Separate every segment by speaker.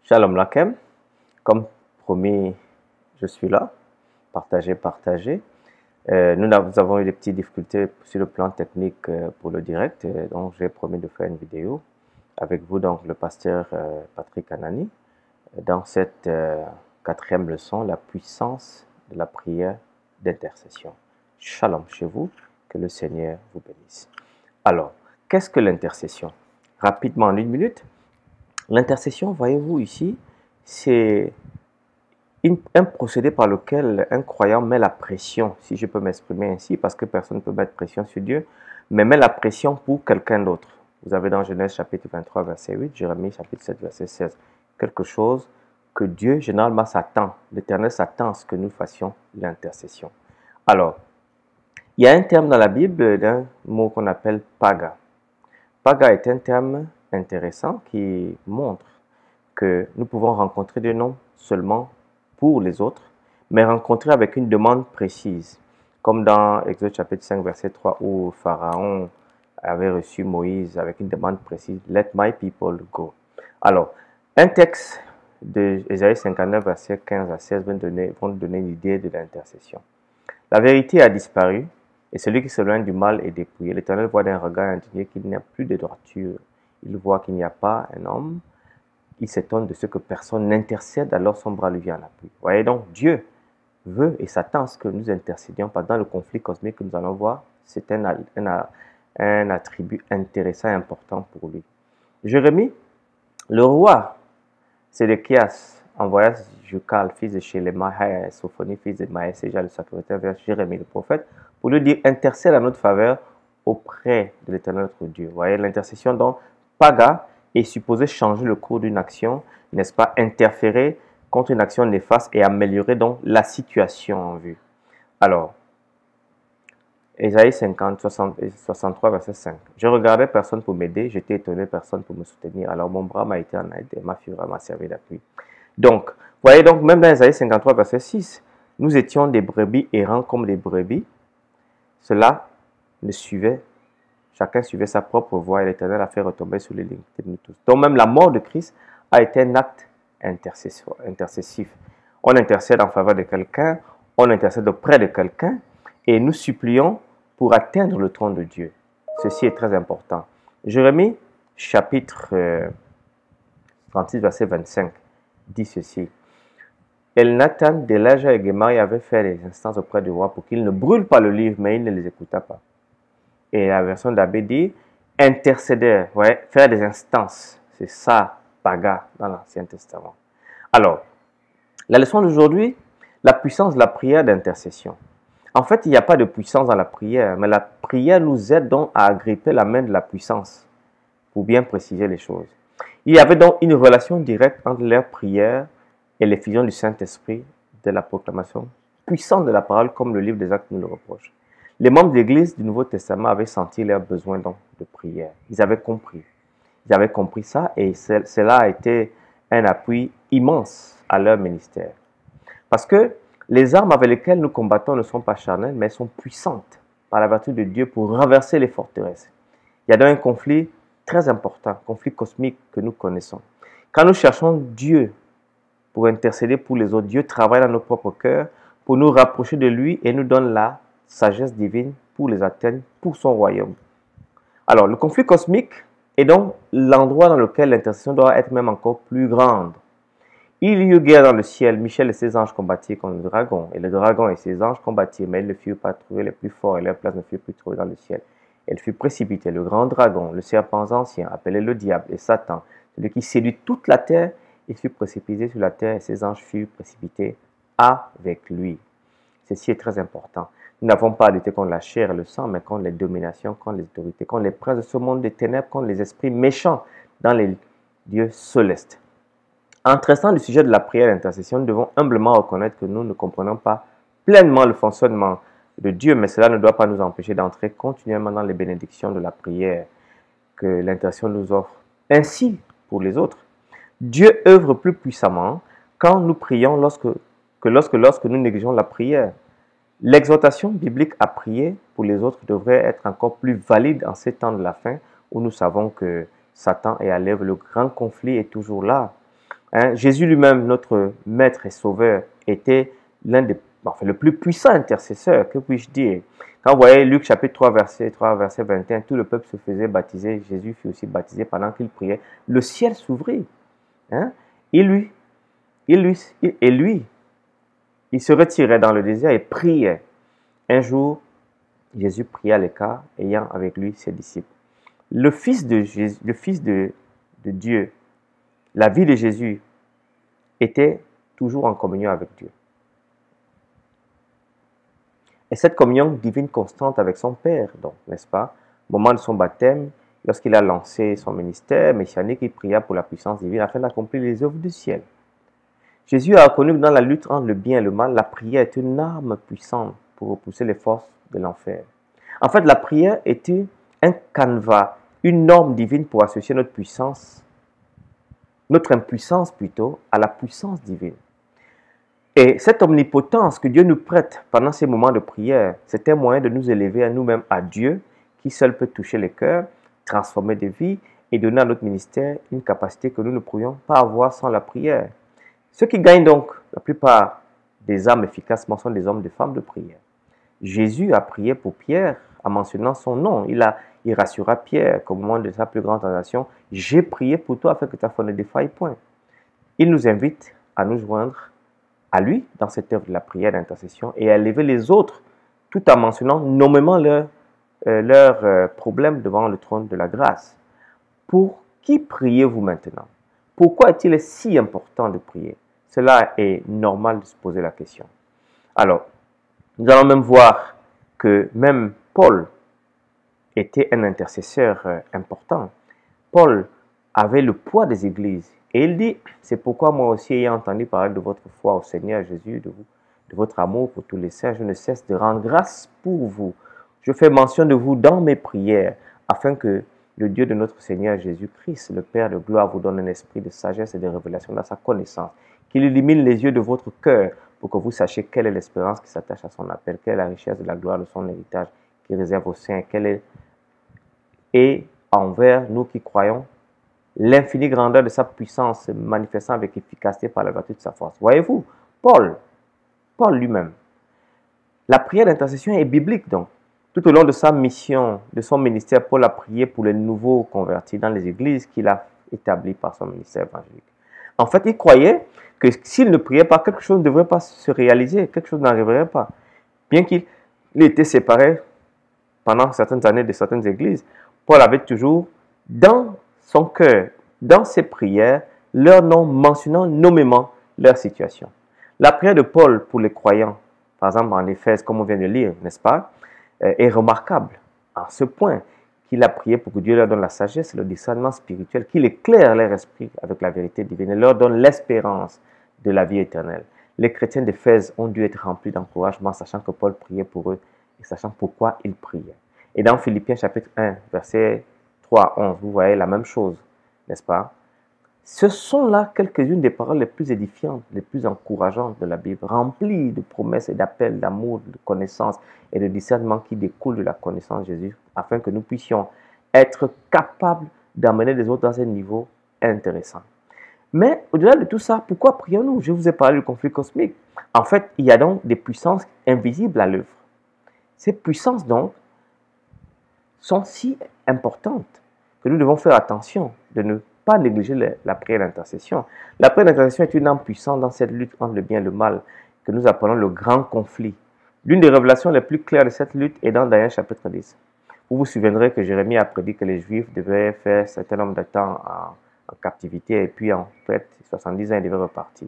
Speaker 1: Shalom Lakem, comme promis, je suis là, partagez. Nous avons eu des petites difficultés sur le plan technique pour le direct, donc j'ai promis de faire une vidéo avec vous, donc le pasteur Patrick Anani, dans cette quatrième leçon, la puissance de la prière d'intercession. Shalom chez vous, que le Seigneur vous bénisse. Alors, qu'est-ce que l'intercession? Rapidement, en une minute. L'intercession, voyez-vous ici, c'est un procédé par lequel un croyant met la pression, si je peux m'exprimer ainsi, parce que personne ne peut mettre pression sur Dieu, mais met la pression pour quelqu'un d'autre. Vous avez dans Genèse chapitre 23, verset 8, Jérémie chapitre 7, verset 16, quelque chose que Dieu généralement s'attend, l'Éternel s'attend à ce que nous fassions l'intercession. Alors, il y a un terme dans la Bible d'un mot qu'on appelle paga. Paga est un terme intéressant qui montre que nous pouvons rencontrer Dieu non seulement pour les autres, mais rencontrer avec une demande précise. Comme dans Exode chapitre 5, verset 3, où Pharaon avait reçu Moïse avec une demande précise, « Let my people go ». Alors, un texte de Ésaïe 59, verset 15 à 16 vont donner une idée de l'intercession. La vérité a disparu, et celui qui s'éloigne du mal est dépouillé. L'Éternel voit d'un regard indigné qu'il n'y a plus de droiture. Il voit qu'il n'y a pas un homme. Il s'étonne de ce que personne n'intercède, alors son bras lui vient en appui. Voyez donc, Dieu veut et s'attend à ce que nous intercédions pendant le conflit cosmique que nous allons voir. C'est un attribut intéressant et important pour lui. Jérémie, le roi Sédéchias, envoya Jucal, fils de Shélémah, et Sophonie, fils de Maëséja, le sacrificateur, vers Jérémie, le prophète, pour lui dire, intercède à notre faveur auprès de l'Éternel notre Dieu. Vous voyez, l'intercession, donc, paga, est supposée changer le cours d'une action, n'est-ce pas, interférer contre une action néfaste et améliorer donc la situation en vue. Alors, Ésaïe 50, 63, verset 5. Je regardais personne pour m'aider, j'étais étonné, personne pour me soutenir. Alors mon bras m'a été en aide et ma fureur m'a servi d'appui. Donc, voyez donc, même dans Ésaïe 53, verset 6, nous étions des brebis errants comme des brebis. Cela ne suivait, chacun suivait sa propre voie et l'Éternel a fait retomber sur les lignes de nous tous. Donc même la mort de Christ a été un acte intercessif. On intercède en faveur de quelqu'un, on intercède auprès de quelqu'un et nous supplions pour atteindre le trône de Dieu. Ceci est très important. Jérémie, chapitre 36, verset 25, dit ceci. Elnathan, Delaja et Gemarie avaient fait des instances auprès du roi pour qu'il ne brûle pas le livre, mais il ne les écouta pas. Et la version d'Abbé dit intercéder, ouais, faire des instances. C'est ça, paga, dans l'Ancien Testament. Alors, la leçon d'aujourd'hui, la puissance de la prière d'intercession. En fait, il n'y a pas de puissance dans la prière, mais la prière nous aide donc à agripper la main de la puissance, pour bien préciser les choses. Il y avait donc une relation directe entre leur prière et l'effusion du Saint-Esprit de la proclamation puissante de la parole, comme le livre des Actes nous le reproche. Les membres de l'Église du Nouveau Testament avaient senti leur besoin donc de prière. Ils avaient compris. Ils avaient compris ça et cela a été un appui immense à leur ministère. Parce que les armes avec lesquelles nous combattons ne sont pas charnelles, mais sont puissantes par la vertu de Dieu pour renverser les forteresses. Il y a donc un conflit très important, un conflit cosmique que nous connaissons. Quand nous cherchons Dieu pour intercéder pour les autres, Dieu travaille dans nos propres cœurs pour nous rapprocher de lui et nous donne la sagesse divine pour les atteindre, pour son royaume. Alors, le conflit cosmique est donc l'endroit dans lequel l'intercession doit être même encore plus grande. Il y eut guerre dans le ciel, Michel et ses anges combattirent contre le dragon, et le dragon et ses anges combattirent, mais ils ne furent pas trouvés les plus forts, et leur place ne fut plus trouvée dans le ciel. Elle fut précipitée, le grand dragon, le serpent ancien, appelé le diable et Satan, celui qui séduit toute la terre, il fut précipité sur la terre, et ses anges furent précipités avec lui. Ceci est très important. Nous n'avons pas à lutter contre la chair et le sang, mais contre les dominations, contre les autorités, contre les princes de ce monde des ténèbres, contre les esprits méchants dans les lieux célestes. En traitant le sujet de la prière et de l'intercession, nous devons humblement reconnaître que nous ne comprenons pas pleinement le fonctionnement de Dieu, mais cela ne doit pas nous empêcher d'entrer continuellement dans les bénédictions de la prière que l'intercession nous offre. Ainsi, pour les autres, Dieu œuvre plus puissamment quand nous prions lorsque nous négligeons la prière. L'exhortation biblique à prier pour les autres devrait être encore plus valide en ces temps de la fin où nous savons que Satan est à l'œuvre, le grand conflit est toujours là. Hein. Jésus lui-même, notre maître et sauveur, était le plus puissant intercesseur, que puis-je dire. Quand vous voyez Luc chapitre 3, verset 21, tout le peuple se faisait baptiser, Jésus fut aussi baptisé pendant qu'il priait. Le ciel s'ouvrit. Hein? Il se retirait dans le désert et priait. Un jour, Jésus pria à l'écart, ayant avec lui ses disciples. Le Fils de Dieu, la vie de Jésus, était toujours en communion avec Dieu. Et cette communion divine constante avec son Père, donc, n'est-ce pas? Au moment de son baptême, lorsqu'il a lancé son ministère messianique, il pria pour la puissance divine afin d'accomplir les œuvres du ciel. Jésus a reconnu que dans la lutte entre le bien et le mal, la prière est une arme puissante pour repousser les forces de l'enfer. En fait, la prière était un canevas, une norme divine pour associer notre impuissance plutôt, à la puissance divine. Et cette omnipotence que Dieu nous prête pendant ces moments de prière, c'est un moyen de nous élever à nous-mêmes à Dieu, qui seul peut toucher les cœurs, transformer des vies et donner à notre ministère une capacité que nous ne pourrions pas avoir sans la prière. Ceux qui gagnent donc la plupart des âmes efficacement sont des hommes et des femmes de prière. Jésus a prié pour Pierre en mentionnant son nom. Il rassura Pierre qu'au moment de sa plus grande tentation, « J'ai prié pour toi afin que ta foi ne défaille point ». Il nous invite à nous joindre à lui dans cette œuvre de la prière d'intercession et à élever les autres tout en mentionnant nommément leurs problèmes devant le trône de la grâce. Pour qui priez-vous maintenant? Pourquoi est-il si important de prier? Cela est normal de se poser la question. Alors, nous allons même voir que même Paul était un intercesseur important. Paul avait le poids des églises. Et il dit, c'est pourquoi moi aussi, ayant entendu parler de votre foi au Seigneur Jésus, de votre amour pour tous les saints, je ne cesse de rendre grâce pour vous. Je fais mention de vous dans mes prières, afin que le Dieu de notre Seigneur Jésus-Christ, le Père de gloire, vous donne un esprit de sagesse et de révélation dans sa connaissance, qu'il illumine les yeux de votre cœur, pour que vous sachiez quelle est l'espérance qui s'attache à son appel, quelle est la richesse de la gloire de son héritage, qui réserve aux saints, et envers nous qui croyons, l'infinie grandeur de sa puissance se manifestant avec efficacité par la vertu de sa force. Voyez-vous, Paul lui-même, la prière d'intercession est biblique donc. Tout au long de sa mission, de son ministère, Paul a prié pour les nouveaux convertis dans les églises qu'il a établies par son ministère évangélique. En fait, il croyait que s'il ne priait pas, quelque chose ne devrait pas se réaliser, quelque chose n'arriverait pas. Bien qu'il ait été séparé pendant certaines années de certaines églises, Paul avait toujours dans son cœur, dans ses prières, leur nom mentionnant nommément leur situation. La prière de Paul pour les croyants, par exemple en Éphèse, comme on vient de lire, n'est-ce pas, est remarquable à ce point qu'il a prié pour que Dieu leur donne la sagesse et le discernement spirituel, qu'il éclaire leur esprit avec la vérité divine et leur donne l'espérance de la vie éternelle. Les chrétiens d'Éphèse ont dû être remplis d'encouragement, sachant que Paul priait pour eux et sachant pourquoi il priait. Et dans Philippiens chapitre 1, verset 3 à 11, vous voyez la même chose, n'est-ce pas? Ce sont là quelques-unes des paroles les plus édifiantes, les plus encourageantes de la Bible, remplies de promesses et d'appels, d'amour, de connaissance et de discernement qui découlent de la connaissance de Jésus, afin que nous puissions être capables d'amener les autres dans un niveau intéressant. Mais au-delà de tout ça, pourquoi prions-nous? Je vous ai parlé du conflit cosmique. En fait, il y a donc des puissances invisibles à l'œuvre. Ces puissances donc sont si importantes que nous devons faire attention de ne pas négliger la prière d'intercession. La prière d'intercession est une arme puissante dans cette lutte entre le bien et le mal que nous appelons le grand conflit. L'une des révélations les plus claires de cette lutte est dans Daniel chapitre 10. Vous vous souviendrez que Jérémie a prédit que les Juifs devaient faire un certain nombre de temps en captivité et puis en fait 70 ans ils devaient repartir.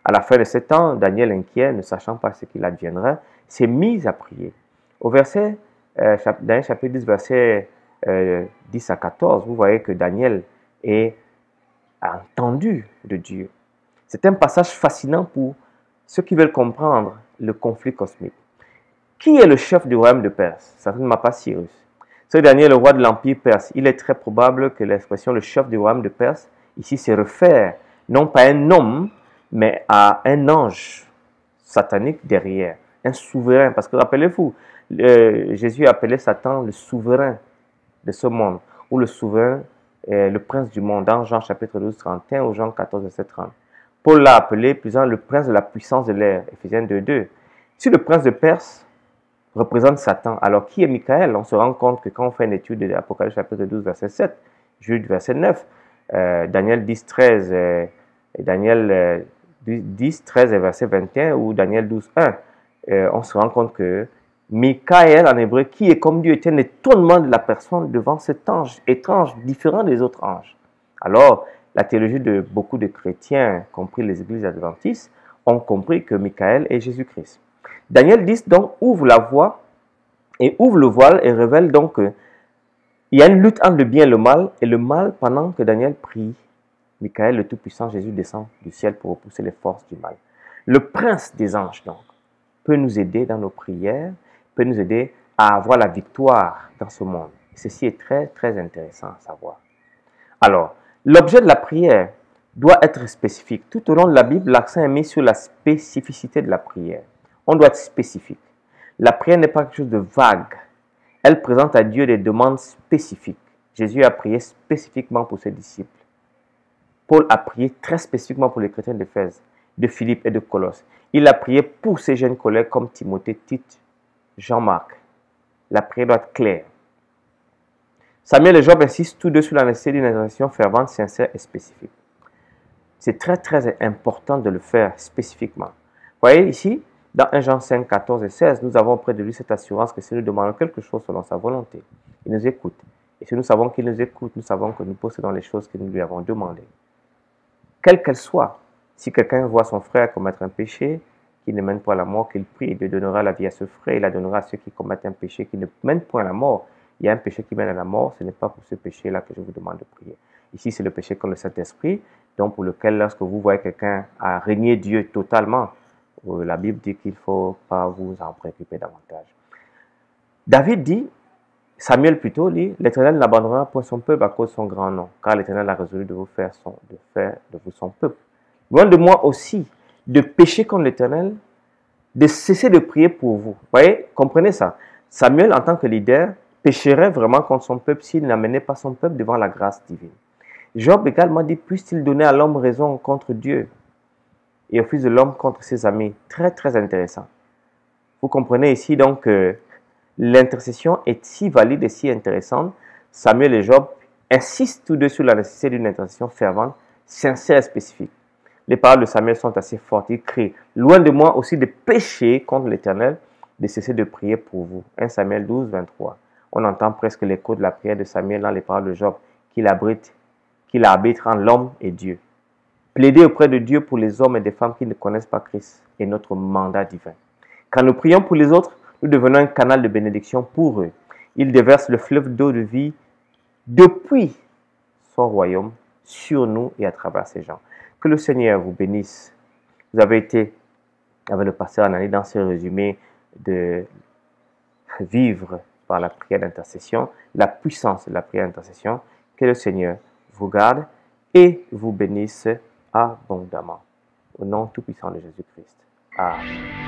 Speaker 1: À la fin de ce temps, Daniel, inquiet, ne sachant pas ce qu'il adviendrait, s'est mis à prier. Au verset, Daniel chapitre 10, verset 10 à 14, vous voyez que Daniel est entendu de Dieu. C'est un passage fascinant pour ceux qui veulent comprendre le conflit cosmique. Qui est le chef du royaume de Perse? Certainement pas Cyrus. Ce Daniel, le roi de l'empire perse. Il est très probable que l'expression le chef du royaume de Perse ici se réfère non pas à un homme, mais à un ange satanique derrière, un souverain. Parce que rappelez-vous, Jésus appelait Satan le souverain de ce monde, ou le souverain, le prince du monde, dans Jean chapitre 12, 31 ou Jean 14, verset 30. Paul l'a appelé plus le prince de la puissance de l'air, Éphésiens 2:2. Si le prince de Perse représente Satan, alors qui est Michael? On se rend compte que quand on fait une étude de l'Apocalypse chapitre 12, verset 7, Jude, verset 9, Daniel 10, 13, Daniel 10, 13 et verset 21, ou Daniel 12, 1, on se rend compte que Michael, en hébreu, qui est comme Dieu, est un étonnement de la personne devant cet ange étrange, différent des autres anges. Alors, la théologie de beaucoup de chrétiens, compris les églises adventistes, ont compris que Michael est Jésus-Christ. Daniel 10 donc ouvre la voie et ouvre le voile et révèle donc qu'il y a une lutte entre le bien et le mal pendant que Daniel prie. Michael, le Tout-Puissant, Jésus descend du ciel pour repousser les forces du mal. Le prince des anges donc peut nous aider dans nos prières, peut nous aider à avoir la victoire dans ce monde. Ceci est très très intéressant à savoir. Alors, l'objet de la prière doit être spécifique. Tout au long de la Bible, l'accent est mis sur la spécificité de la prière. On doit être spécifique. La prière n'est pas quelque chose de vague. Elle présente à Dieu des demandes spécifiques. Jésus a prié spécifiquement pour ses disciples. Paul a prié très spécifiquement pour les chrétiens d'Éphèse, de Philippe et de Colosse. Il a prié pour ses jeunes collègues comme Timothée, Tite, Jean-Marc. La prière doit être claire. Samuel et Job insistent tous deux sur la nécessité d'une intercession fervente, sincère et spécifique. C'est très très important de le faire spécifiquement. Vous voyez ici, dans 1 Jean 5, 14 et 16, nous avons auprès de lui cette assurance que si nous demandons quelque chose selon sa volonté, il nous écoute. Et si nous savons qu'il nous écoute, nous savons que nous possédons les choses que nous lui avons demandées. Quelle qu'elle soit, si quelqu'un voit son frère commettre un péché qui ne mène pas à la mort, qu'il prie, il donnera la vie à ce frère, il la donnera à ceux qui commettent un péché qui ne mène point à la mort. Il y a un péché qui mène à la mort, ce n'est pas pour ce péché-là que je vous demande de prier. Ici, c'est le péché contre le Saint-Esprit, donc pour lequel, lorsque vous voyez quelqu'un à régner Dieu totalement, la Bible dit qu'il ne faut pas vous en préoccuper davantage. David dit, Samuel plutôt dit, l'Éternel n'abandonnera point son peuple à cause de son grand nom, car l'Éternel a résolu de vous faire de vous son peuple. Loin de moi aussi de pécher contre l'Éternel, de cesser de prier pour vous. Vous voyez, comprenez ça. Samuel, en tant que leader, pécherait vraiment contre son peuple s'il n'amenait pas son peuple devant la grâce divine. Job également dit, puisse-t-il donner à l'homme raison contre Dieu et au Fils de l'homme contre ses amis. Très très intéressant. Vous comprenez ici donc que l'intercession est si valide et si intéressante. Samuel et Job insistent tous deux sur la nécessité d'une intercession fervente, sincère et spécifique. Les paroles de Samuel sont assez fortes. Il crie, loin de moi aussi de pécher contre l'Éternel, de cesser de prier pour vous. 1 Samuel 12, 23. On entend presque l'écho de la prière de Samuel dans les paroles de Job, qu'il arbitre entre l'homme et Dieu. Plaider auprès de Dieu pour les hommes et des femmes qui ne connaissent pas Christ est notre mandat divin. Quand nous prions pour les autres, nous devenons un canal de bénédiction pour eux. Il déverse le fleuve d'eau de vie depuis son royaume sur nous et à travers ces gens. Que le Seigneur vous bénisse. Vous avez été avec le pasteur Anani dans ce résumé de vivre par la prière d'intercession, la puissance de la prière d'intercession. Que le Seigneur vous garde et vous bénisse abondamment. Au nom tout-puissant de Jésus-Christ. Amen.